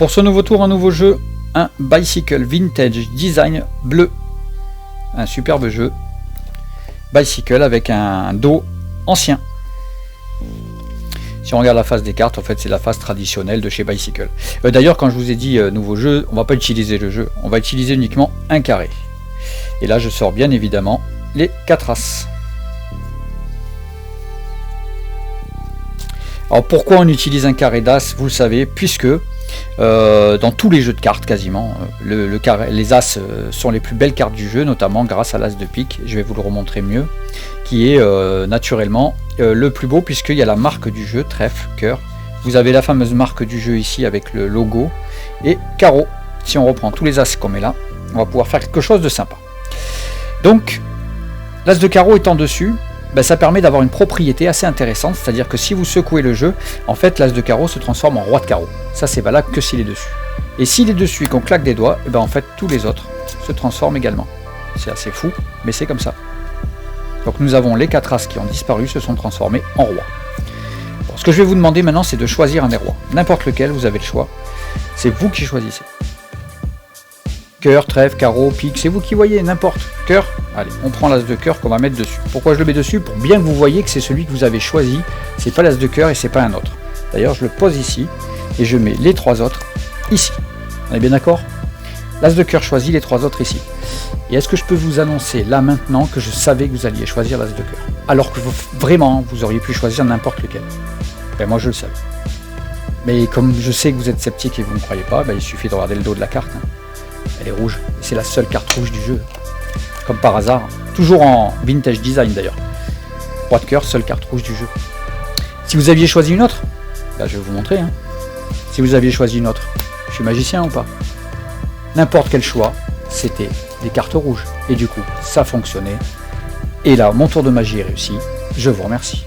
Pour ce nouveau tour, un nouveau jeu, un Bicycle Vintage Design bleu. Un superbe jeu. Bicycle avec un dos ancien. Si on regarde la face des cartes, en fait c'est la face traditionnelle de chez Bicycle. D'ailleurs, quand je vous ai dit nouveau jeu, on va pas utiliser le jeu, on va utiliser uniquement un carré. Et là je sors bien évidemment les 4 As. Alors pourquoi on utilise un carré d'As? Vous le savez, puisque dans tous les jeux de cartes quasiment, les As sont les plus belles cartes du jeu, notamment grâce à l'As de pique, je vais vous le remontrer mieux, qui est naturellement le plus beau puisqu'il y a la marque du jeu, trèfle, cœur. Vous avez la fameuse marque du jeu ici avec le logo, et carreau. Si on reprend tous les As qu'on met là, on va pouvoir faire quelque chose de sympa. Donc, l'As de carreau étant dessus, ça permet d'avoir une propriété assez intéressante, c'est-à-dire que si vous secouez le jeu, en fait l'As de carreau se transforme en roi de carreau. Ça c'est valable que s'il est dessus. Et s'il est dessus et qu'on claque des doigts, en fait tous les autres se transforment également. C'est assez fou, mais c'est comme ça. Donc nous avons les 4 As qui ont disparu, se sont transformés en roi. Bon, ce que je vais vous demander maintenant, c'est de choisir un des rois. N'importe lequel, vous avez le choix. C'est vous qui choisissez. Cœur, trèfle, carreau, pique, c'est vous qui voyez, n'importe. Cœur, allez, on prend l'As de cœur qu'on va mettre dessus. Pourquoi je le mets dessus? Pour bien que vous voyez que c'est celui que vous avez choisi, c'est pas l'As de cœur et c'est pas un autre. D'ailleurs, je le pose ici et je mets les 3 autres ici. On est bien d'accord? L'As de cœur choisi, les 3 autres ici. Et est-ce que je peux vous annoncer là maintenant que je savais que vous alliez choisir l'As de cœur? Alors que vraiment, vous auriez pu choisir n'importe lequel. Moi je le savais. Mais comme je sais que vous êtes sceptique et que vous ne croyez pas, il suffit de regarder le dos de la carte. Elle est rouge, et c'est la seule carte rouge du jeu. Comme par hasard, toujours en vintage design d'ailleurs. Roi de cœur, seule carte rouge du jeu. Si vous aviez choisi une autre, je vais vous montrer. Si vous aviez choisi une autre, je suis magicien ou pas? N'importe quel choix, c'était des cartes rouges. Et du coup, ça fonctionnait. Et là, mon tour de magie est réussi. Je vous remercie.